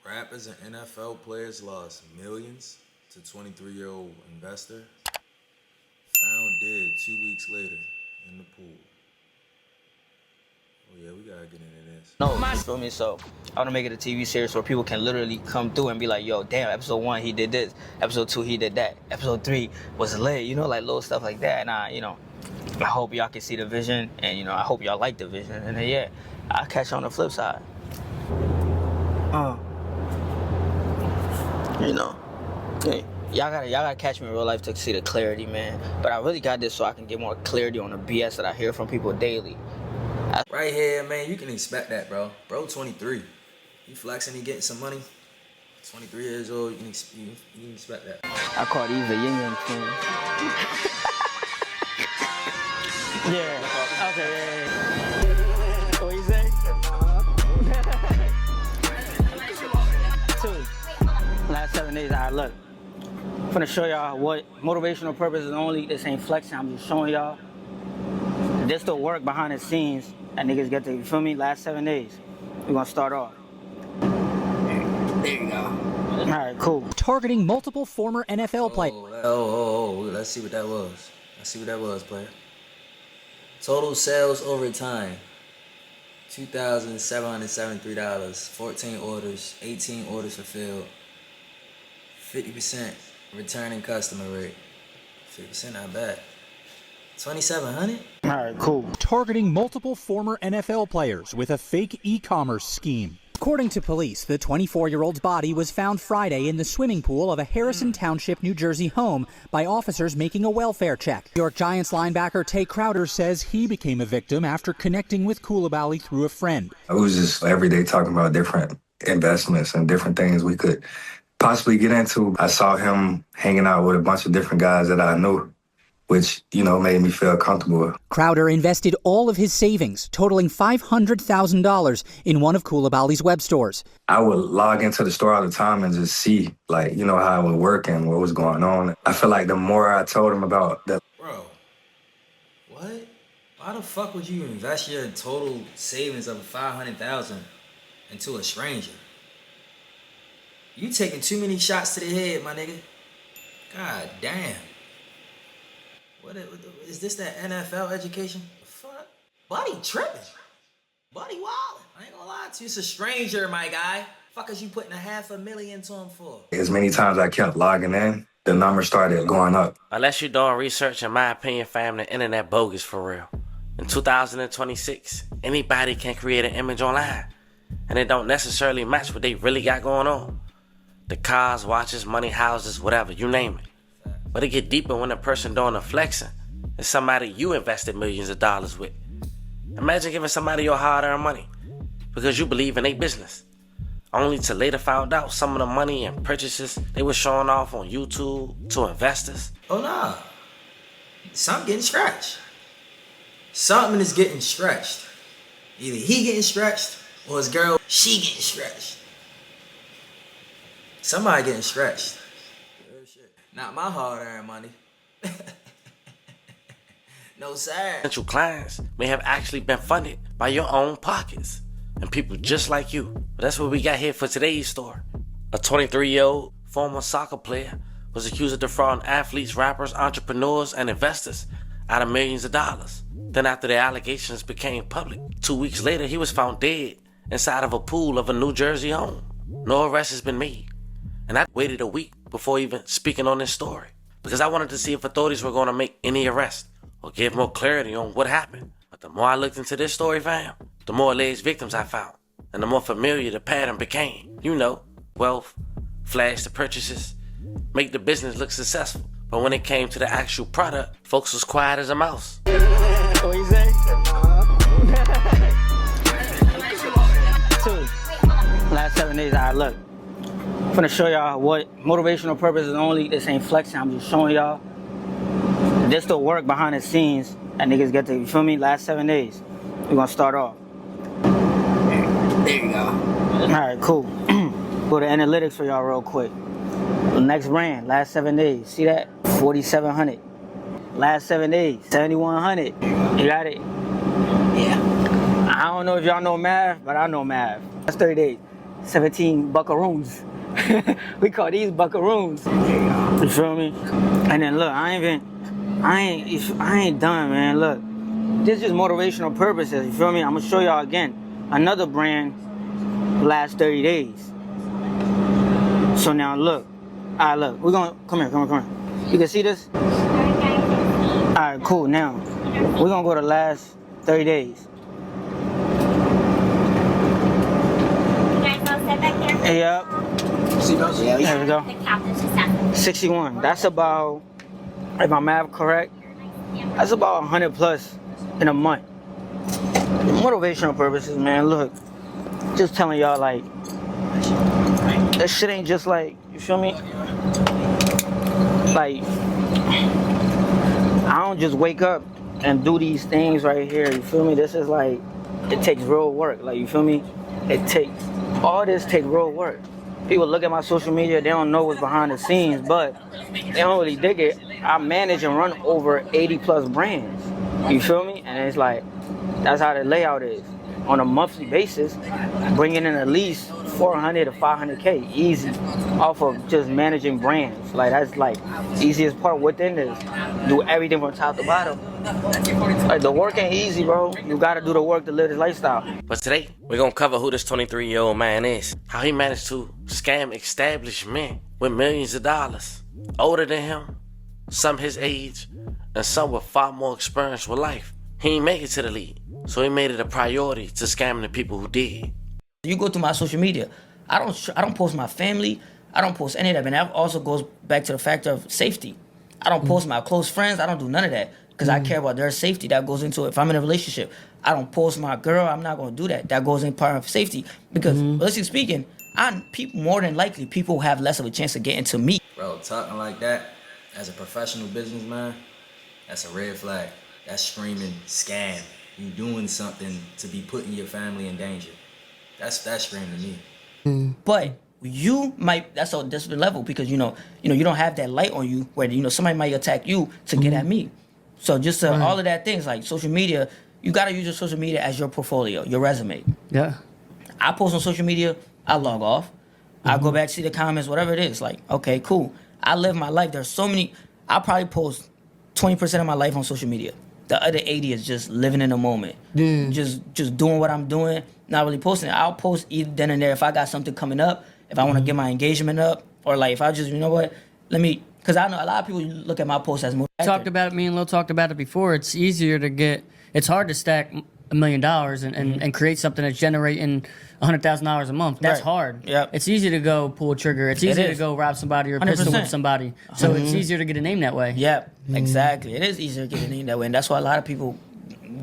Rappers and NFL players lost millions to 23-year-old investor. Found dead 2 weeks later in the pool. Oh yeah, we gotta get into this. No, you feel me? So I want to make it a TV series where people can literally come through and be like, yo, damn, episode 1 he did this, episode 2 he did that, episode 3 was lit, you know, like little stuff like that. And I hope y'all can see the vision, and I hope y'all like the vision. And then yeah, I'll catch you on the flip side. Hey, y'all gotta catch me in real life to see the clarity, man. But I really got this so I can get more clarity on the BS that I hear from people daily. Right here, man, you can expect that, bro. Bro, 23. He flexing, he getting some money. 23 years old, you can expect that. I call these the yin yang twins. Yeah. Okay. Yeah. What you say? 2. Last 7 days, I look. I'm finna show y'all what motivational purpose is only. This ain't flexing. I'm just showing y'all. This the work behind the scenes that niggas get to, you feel me? Last 7 days. We're gonna start off. There you go. All right, cool. Targeting multiple former NFL players. Let's see what that was. Let's see what that was, player. Total sales over time, $2,773. 14 orders, 18 orders fulfilled. 50% returning customer rate. 50% not bad. 2,700? All right, cool. Targeting multiple former NFL players with a fake e-commerce scheme. According to police, the 24-year-old's body was found Friday in the swimming pool of a Harrison Township, New Jersey home by officers making a welfare check. New York Giants linebacker Tay Crowder says he became a victim after connecting with Koulibaly through a friend. I was just every day talking about different investments and different things we could possibly get into. I saw him hanging out with a bunch of different guys that I knew, which, made me feel comfortable. Crowder invested all of his savings, totaling $500,000 in one of Koulibaly's web stores. I would log into the store all the time and just see, how it would work and what was going on. I feel like the more I told him about that. Bro, what? Why the fuck would you invest your total savings of $500,000 into a stranger? You taking too many shots to the head, my nigga. God damn. What is this, that NFL education? The fuck? Buddy tripping. Buddy wildin'. I ain't gonna lie to you. It's a stranger, my guy. Fuck is you putting $500,000 to him for? As many times I kept logging in, the number started going up. Unless you're doing research, in my opinion, fam, the internet bogus for real. In 2026, anybody can create an image online, and it don't necessarily match what they really got going on. The cars, watches, money, houses, whatever, you name it. But it get deeper when the person doing the flexing is somebody you invested millions of dollars with. Imagine giving somebody your hard-earned money because you believe in their business, only to later find out some of the money and purchases they were showing off on YouTube to investors. Oh nah, something getting scratched. Something is getting stretched. Either he getting stretched or his girl, she getting stretched. Somebody getting stretched. Not my hard-earned money. No, sir. Potential clients may have actually been funded by your own pockets and people just like you. But that's what we got here for today's story. A 23-year-old former soccer player was accused of defrauding athletes, rappers, entrepreneurs, and investors out of millions of dollars. Then after the allegations became public, 2 weeks later, he was found dead inside of a pool of a New Jersey home. No arrest has been made. And I waited a week before even speaking on this story because I wanted to see if authorities were going to make any arrest or give more clarity on what happened. But the more I looked into this story, fam, the more alleged victims I found and the more familiar the pattern became. Wealth, flash the purchases, make the business look successful. But when it came to the actual product, folks was quiet as a mouse. What you say? 2. Last 7 days, I look. I'm finna show y'all what motivational purpose is only. This ain't flexing. I'm just showing y'all. This the work behind the scenes that niggas get to, you feel me? Last 7 days. We're gonna start off. There you go. All right, cool. Go to analytics for y'all real quick. The next brand, last 7 days. See that? 4,700. Last 7 days, 7,100. You got it? Yeah. I don't know if y'all know math, but I know math. That's 30 days. 17 buckaroons. We call these buckaroons. You feel me? And then look, I ain't done, man. Look, this is motivational purposes. You feel me? I'm gonna show y'all again another brand last 30 days. So now look, look, we're gonna come here. You can see this? Alright, cool. Now we're gonna go to last 30 days. Yep. There we go. 61. That's about, if my math correct, that's about 100 plus in a month. Motivational purposes, man. Look, just telling y'all, like, that shit ain't just like, you feel me? Like, I don't just wake up and do these things right here, you feel me? This is like, it takes real work, like, you feel me? All this takes real work. People look at my social media, they don't know what's behind the scenes, but they don't really dig it. I manage and run over 80 plus brands, you feel me? And it's like, that's how the layout is. On a monthly basis, bringing in at least 400 to 500K, easy, off of just managing brands. Like, that's like easiest part within this. Do everything from top to bottom. Like, the work ain't easy, bro. You gotta do the work to live this lifestyle. But today, we're gonna cover who this 23-year-old man is, how he managed to scam established men with millions of dollars, older than him, some his age, and some with far more experience with life. He ain't make it to the league, so he made it a priority to scam the people who did. You go through my social media, I don't post my family, I don't post any of that, and that also goes back to the factor of safety. I don't post my close friends, I don't do none of that, because I care about their safety. That goes into, if I'm in a relationship, I don't post my girl, I'm not going to do that. That goes in part of safety, because, honestly speaking, more than likely, people have less of a chance of getting to me. Bro, talking like that, as a professional businessman, that's a red flag. That's screaming scam. You doing something to be putting your family in danger. That's screaming to me. But you might, that's a different level, because you don't have that light on you where somebody might attack you to get at me. So just all of that things, like social media, you gotta use your social media as your portfolio, your resume. Yeah. I post on social media, I log off. I go back, see the comments, whatever it is. Like, okay, cool. I live my life. There's so many. I probably post 20% of my life on social media. The other 80 is just living in the moment. Just doing what I'm doing, not really posting it. I'll post either then and there if I got something coming up, if I want to get my engagement up, or like if I just, because I know a lot of people look at my posts as more. Me and Lil talked about it before. It's easier to it's hard to stack $1 million and create something that's generating $100,000 a month. That's hard. Yep. It's easy to go pull a trigger. It's easier to go rob somebody or pistol whip somebody. So it's easier to get a name that way. Yep, exactly. It is easier to get a name that way, and that's why a lot of people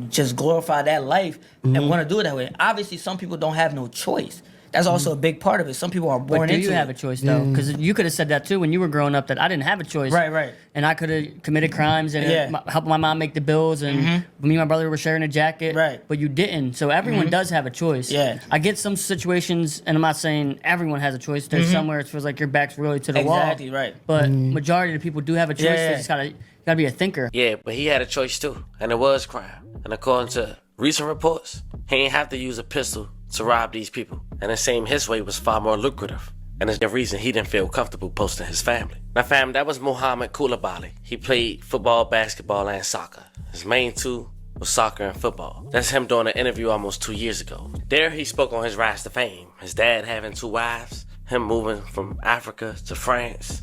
just glorify that life and want to do it that way. Obviously, some people don't have no choice. That's also a big part of it. Some people are born into it. But do you have a choice, though? Because you could have said that, too, when you were growing up, that I didn't have a choice. Right. And I could have committed crimes and helped my mom make the bills, and me and my brother were sharing a jacket. Right. But you didn't. So everyone does have a choice. Yeah. I get some situations, and I'm not saying everyone has a choice. There's somewhere it feels like your back's really to the wall. Exactly, right. But majority of the people do have a choice. Yeah. They just gotta be a thinker. Yeah, but he had a choice too, and it was crime. And according to recent reports, he ain't have to use a pistol to rob these people. And it seemed his way was far more lucrative. And it's the reason he didn't feel comfortable posting his family. Now fam, that was Muhammad Koulibaly. He played football, basketball, and soccer. His main two was soccer and football. That's him doing an interview almost 2 years ago. There he spoke on his rise to fame. His dad having 2 wives, him moving from Africa to France,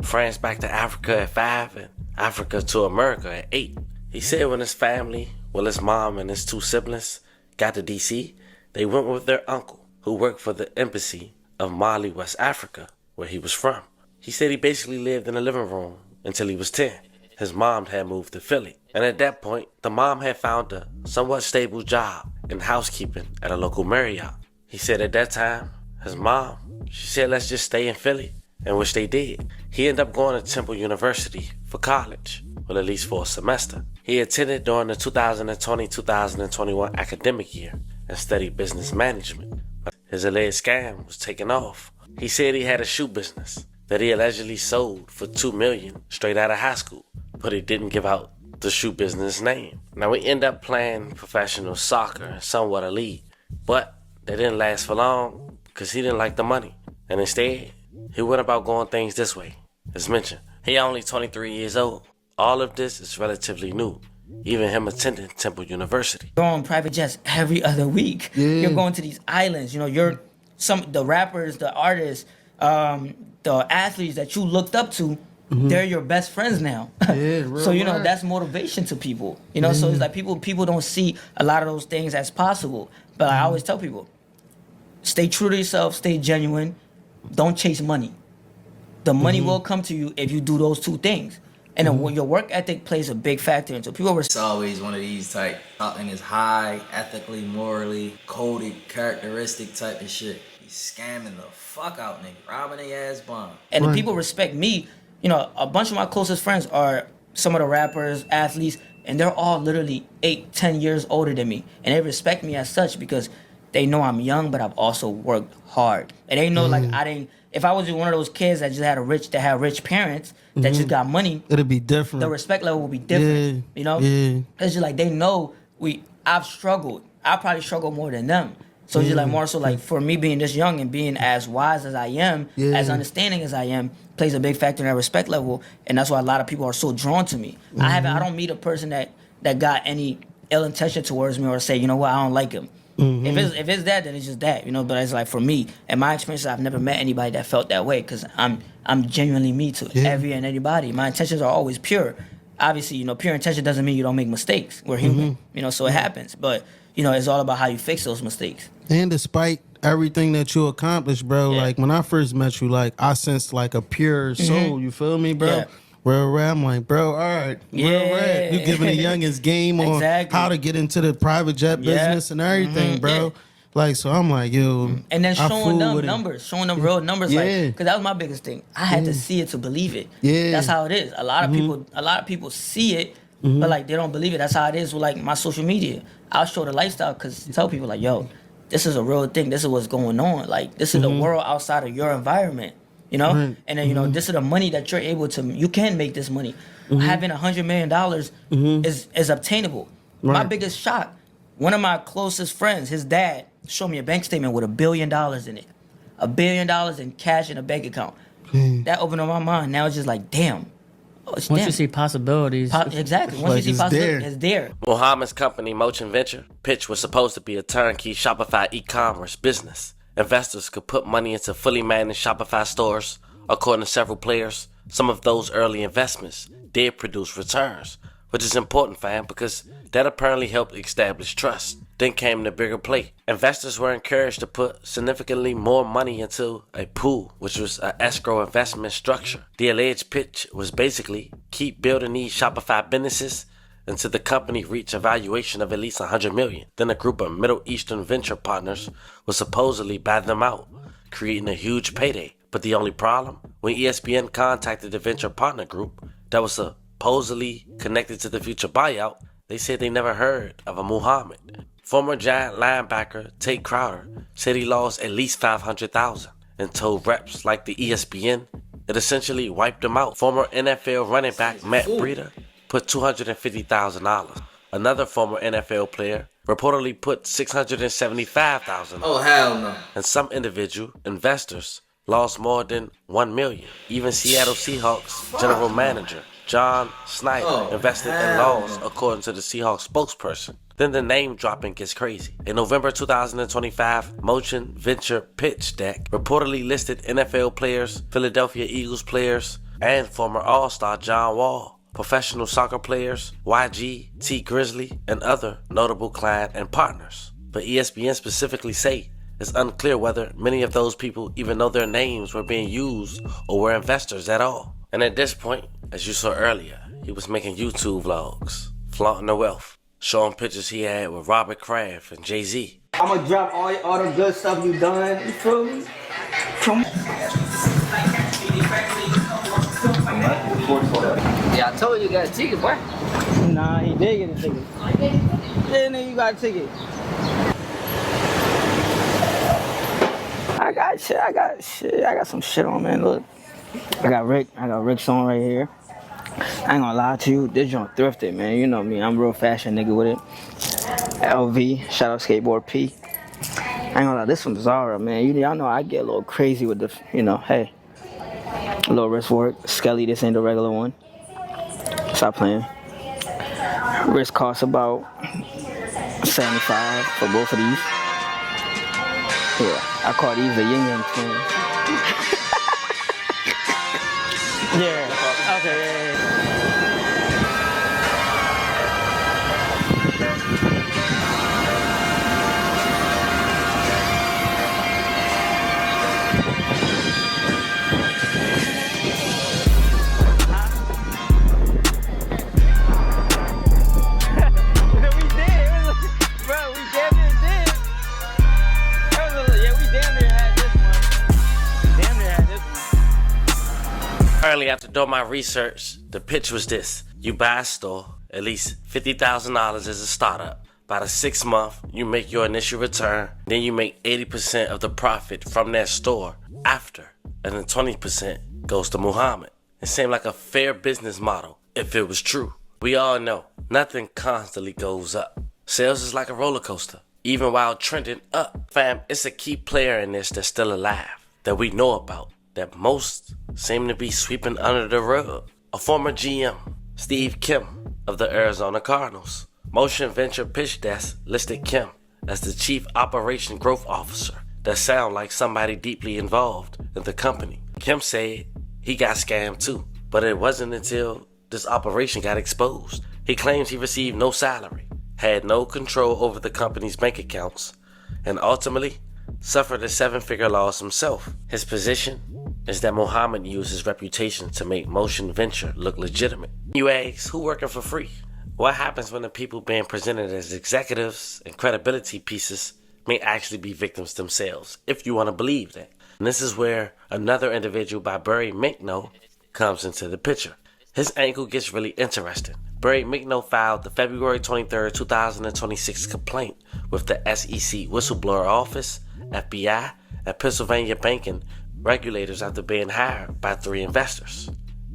France back to Africa at 5, and Africa to America at 8. He said when his family, his mom and his 2 siblings, got to DC, they went with their uncle, who worked for the embassy of Mali, West Africa, where he was from. He said he basically lived in the living room until he was 10. His mom had moved to Philly. And at that point, the mom had found a somewhat stable job in housekeeping at a local Marriott. He said at that time, his mom, she said, let's just stay in Philly, and which they did. He ended up going to Temple University for college, well, at least for a semester. He attended during the 2020-2021 academic year and studied business management. His alleged scam was taken off. He said he had a shoe business that he allegedly sold for $2 million straight out of high school, but he didn't give out the shoe business name. Now we end up playing professional soccer and somewhat elite, but they didn't last for long because he didn't like the money. And instead, he went about going things this way. As mentioned, he only 23 years old. All of this is relatively new. Even him attending Temple University. You're on private jets every other week. Yeah. You're going to these islands. You know, you're the rappers, the artists, the athletes that you looked up to. They're your best friends now. real So you know rap. that's motivation to people. You know, so it's like people don't see a lot of those things as possible. But I always tell people, stay true to yourself, stay genuine, don't chase money. The money will come to you if you do those two things. And then your work ethic plays a big factor into people. It's always one of these type, and it's high, ethically, morally, coded, characteristic type of shit. He's scamming the fuck out nigga, robbing their ass bomb. And the people respect me. You know, a bunch of my closest friends are some of the rappers, athletes, and they're all literally 8-10 years older than me. And they respect me as such because they know I'm young, but I've also worked hard. And they know like I didn't. If I was one of those kids that just had rich parents that just got money, It'll be different. the respect level will be different. Yeah, You know, yeah. it's just like they know I've struggled. I probably struggle more than them. So it's just like more so like for me being this young and being as wise as I am, as understanding as I am, plays a big factor in that respect level, and that's why a lot of people are so drawn to me. I don't meet a person that got any ill intention towards me or say, you know what, I don't like him. If it's that, then it's just that, you know. But it's like for me, in my experience, I've never met anybody that felt that way because I'm genuinely me to every and anybody. My intentions are always pure. Obviously, you know, pure intention doesn't mean you don't make mistakes. We're human, you know, so it happens. But you know, it's all about how you fix those mistakes. And despite everything that you accomplished, bro, like when I first met you, like I sensed like a pure soul. You feel me, bro? Yeah. Real rap, I'm like, bro, all right, real rap. You giving the youngest game on Exactly. how to get into the private jet business and everything, bro. Like, so I'm like, yo. And then I showing fool them with it. numbers, showing them real numbers, Yeah. like, because that was my biggest thing. I had to see it to believe it. Yeah. That's how it is. A lot of people see it, but like they don't believe it. That's how it is with like my social media. I'll show the lifestyle because tell people like, yo, this is a real thing. This is what's going on. Like this is the world outside of your environment. You know, and then you know this is the money that you're able to. You can make this money. Having $100 million is obtainable. My biggest shock. One of my closest friends, his dad, showed me a bank statement with $1 billion in it. $1 billion in cash in a bank account. That opened up my mind. Now it's just like, damn. Oh, it's Once damn. you see possibilities, Exactly. Once Like you see it's possibility, there. it's there. Muhammad's company, Motion Venture, pitch was supposed to be a turnkey Shopify e-commerce business. Investors could put money into fully managed Shopify stores. According to several players, some of those early investments did produce returns, which is important, fam, because that apparently helped establish trust. Then came the bigger play. Investors were encouraged to put significantly more money into a pool, which was an escrow investment structure. The alleged pitch was basically keep building these Shopify businesses until the company reached a valuation of at least $100 million. Then a group of Middle Eastern venture partners would supposedly buy them out, creating a huge payday. But the only problem, when ESPN contacted the venture partner group that was supposedly connected to the future buyout, they said they never heard of a Muhammad. Former Giant linebacker Tate Crowder said he lost at least $500,000 and told reps like the ESPN it essentially wiped him out. Former NFL running back Matt Breida put $250,000. Another former NFL player reportedly put $675,000. Oh hell no. And some individual investors lost more than $1 million. Even Seattle Seahawks general manager John Snyder invested in laws, according to the Seahawks spokesperson. Then the name dropping gets crazy. In November 2025, Motion Venture Pitch Deck reportedly listed NFL players, Philadelphia Eagles players, and former All-Star John Wall, professional soccer players, YG, T Grizzly, and other notable client and partners. But ESPN specifically say it's unclear whether many of those people even know their names were being used or were investors at all. And at this point, as you saw earlier, he was making YouTube vlogs, flaunting the wealth, showing pictures he had with Robert Kraft and Jay-Z. I'm gonna drop all the good stuff you done. You feel me? Yeah, I told you got a ticket, boy. Nah, he did get a ticket. Yeah, nigga, you got a ticket. I got some shit on, man. Look, I got Rick's on right here. I ain't gonna lie to you, this joint thrifted, man. You know me, I'm a real fashion nigga with it. LV, shout out Skateboard P. I ain't gonna lie, this one's Zara, man. Y'all know I get a little crazy with the, hey, a little wrist work. Skelly, this ain't the regular one. Stop playing. Wrist costs about $75 for both of these. Yeah, I call these the yin yang twins. Yeah, okay, yeah. Apparently, after doing my research, the pitch was this. You buy a store, at least $50,000 as a startup. By the 6th month, you make your initial return. Then you make 80% of the profit from that store after. And then 20% goes to Muhammad. It seemed like a fair business model if it was true. We all know nothing constantly goes up. Sales is like a roller coaster, even while trending up. Fam, it's a key player in this that's still alive, that we know about, that most seem to be sweeping under the rug. A former GM, Steve Kim of the Arizona Cardinals. Motion Venture Pitch Desk listed Kim as the Chief Operation Growth Officer. That sound like somebody deeply involved in the company. Kim said he got scammed too, but it wasn't until this operation got exposed. He claims he received no salary, had no control over the company's bank accounts, and ultimately suffered a 7-figure loss himself. His position is that Muhammad used his reputation to make Motion Venture look legitimate. You ask, who working for free? What happens when the people being presented as executives and credibility pieces may actually be victims themselves, if you want to believe that? And this is where another individual by Barry Minkno comes into the picture. His angle gets really interesting. Barry Minkno filed the February 23, 2026 complaint with the SEC Whistleblower Office, FBI, and Pennsylvania banking regulators after being hired by 3 investors.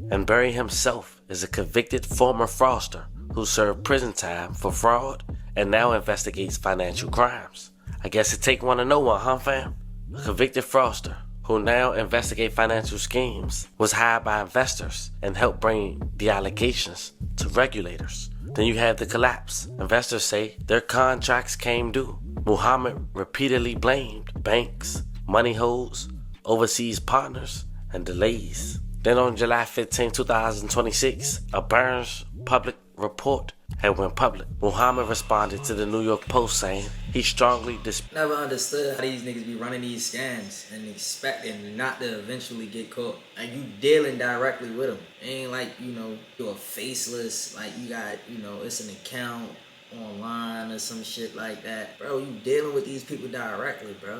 And Barry himself is a convicted former fraudster who served prison time for fraud and now investigates financial crimes. I guess it take one to know one, huh fam? A convicted fraudster who now investigate financial schemes was hired by investors and helped bring the allegations to regulators. Then you have the collapse. Investors say their contracts came due. Muhammad repeatedly blamed banks, money holds, overseas partners, and delays. Then on July 15, 2026, a Burns public report had went public. Muhammad responded to the New York Post saying he strongly Never understood how these niggas be running these scams and expecting not to eventually get caught. And you dealing directly with them. It ain't like, you're a faceless, like you got, it's an account online or some shit like that. Bro, you dealing with these people directly, bro.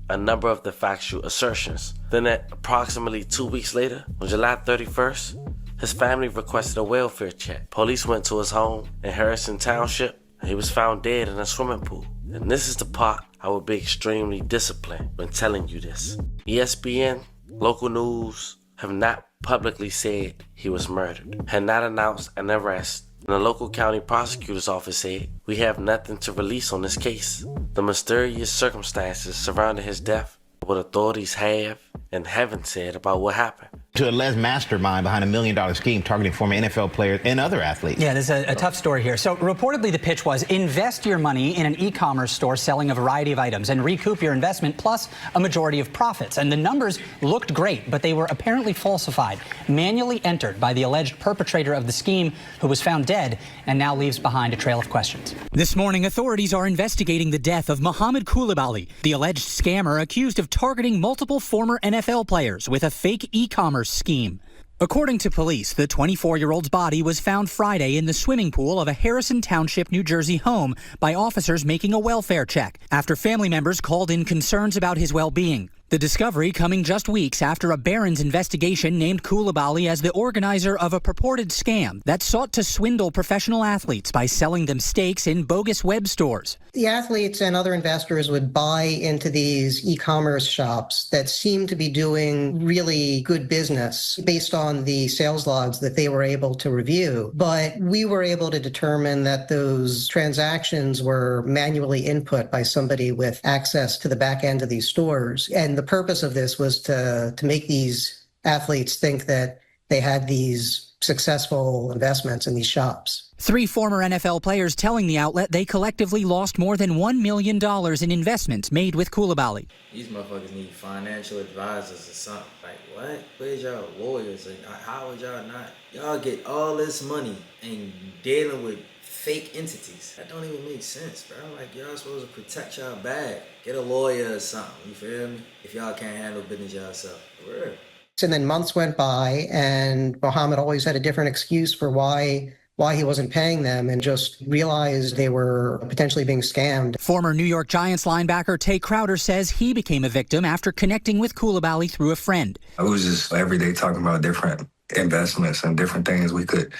a number of the factual assertions. Then at approximately 2 weeks later, on July 31st, his family requested a welfare check. Police went to his home in Harrison Township, and he was found dead in a swimming pool. And this is the part I would be extremely disciplined when telling you this. ESPN, local news, have not publicly said he was murdered, had not announced an arrest, and the local county prosecutor's office said, "We have nothing to release on this case." The mysterious circumstances surrounding his death, what authorities have and haven't said about what happened. To alleged mastermind behind $1 million scheme targeting former NFL players and other athletes. Yeah, there's a tough story here. So reportedly the pitch was invest your money in an e-commerce store selling a variety of items and recoup your investment plus a majority of profits. And the numbers looked great, but they were apparently falsified, manually entered by the alleged perpetrator of the scheme, who was found dead and now leaves behind a trail of questions. This morning, authorities are investigating the death of Mohamed Koulibaly, the alleged scammer accused of targeting multiple former NFL players with a fake e-commerce scheme. According to police, the 24-year-old's body was found Friday in the swimming pool of a Harrison Township, New Jersey home by officers making a welfare check after family members called in concerns about his well-being. The discovery coming just weeks after a Barron's investigation named Koulibaly as the organizer of a purported scam that sought to swindle professional athletes by selling them stakes in bogus web stores. The athletes and other investors would buy into these e-commerce shops that seemed to be doing really good business based on the sales logs that they were able to review. But we were able to determine that those transactions were manually input by somebody with access to the back end of these stores. And the purpose of this was to make these athletes think that they had these successful investments in these shops. 3 former NFL players telling the outlet they collectively lost more than $1 million in investments made with Koulibaly. These motherfuckers need financial advisors or something. Like, what? Where's y'all lawyers? Like, how would y'all not? Y'all get all this money and dealing with fake entities. That don't even make sense, bro. Like, y'all supposed to protect y'all bag. Get a lawyer or something, you feel me? If y'all can't handle business yourself. For real. And then months went by, and Mohammed always had a different excuse for why he wasn't paying them, and just realized they were potentially being scammed. Former New York Giants linebacker Tay Crowder says he became a victim after connecting with Koulibaly through a friend. I was just every day talking about different investments and different things we could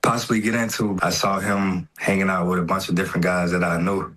possibly get into. I saw him hanging out with a bunch of different guys that I knew,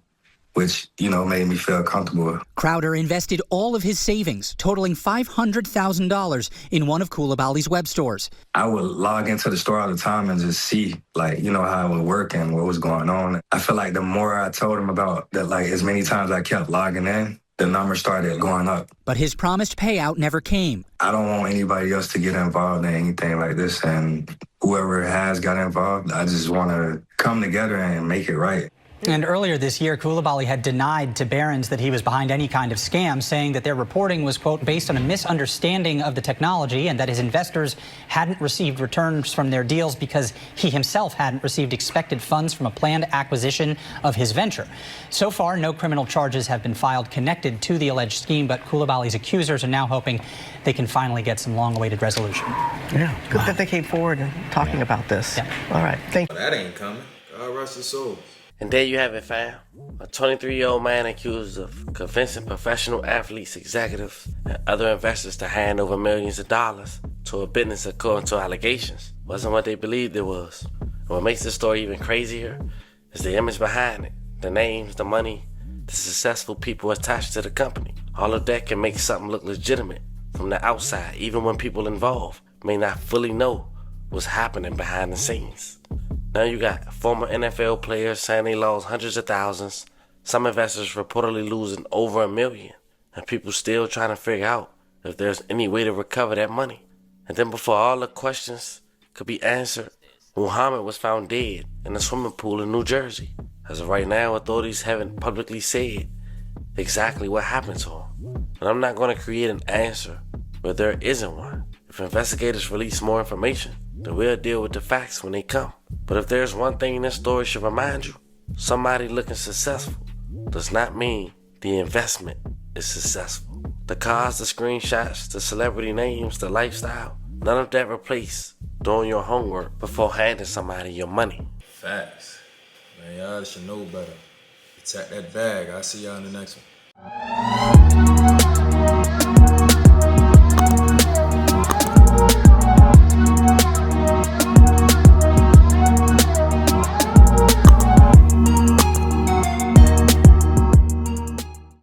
which, made me feel comfortable. Crowder invested all of his savings, totaling $500,000 in one of Koulibaly's web stores. I would log into the store all the time and just see, how it would work and what was going on. I feel like the more I told him about that, as many times I kept logging in, the numbers started going up. But his promised payout never came. I don't want anybody else to get involved in anything like this, and whoever has got involved, I just want to come together and make it right. And earlier this year, Koulibaly had denied to Barron's that he was behind any kind of scam, saying that their reporting was, quote, based on a misunderstanding of the technology and that his investors hadn't received returns from their deals because he himself hadn't received expected funds from a planned acquisition of his venture. So far, no criminal charges have been filed connected to the alleged scheme, but Koulibaly's accusers are now hoping they can finally get some long-awaited resolution. Yeah, good that they came forward and talking about this. Yeah. All right, thank you. That ain't coming. God rest his soul. And there you have it, fam. A 23-year-old man accused of convincing professional athletes, executives, and other investors to hand over millions of dollars to a business according to allegations. Wasn't what they believed it was. And what makes this story even crazier is the image behind it. The names, the money, the successful people attached to the company. All of that can make something look legitimate from the outside, even when people involved may not fully know what's happening behind the scenes. Now you got former NFL players saying they lost hundreds of thousands, some investors reportedly losing over $1 million, and people still trying to figure out if there's any way to recover that money. And then before all the questions could be answered, Muhammad was found dead in a swimming pool in New Jersey. As of right now, authorities haven't publicly said exactly what happened to him. And I'm not going to create an answer where there isn't one. If investigators release more information, then we'll deal with the facts when they come. But if there's one thing this story should remind you, somebody looking successful does not mean the investment is successful. The cars, the screenshots, the celebrity names, the lifestyle, none of that replace doing your homework before handing somebody your money. Facts. Man, y'all should know better. Protect that bag. I'll see y'all in the next one.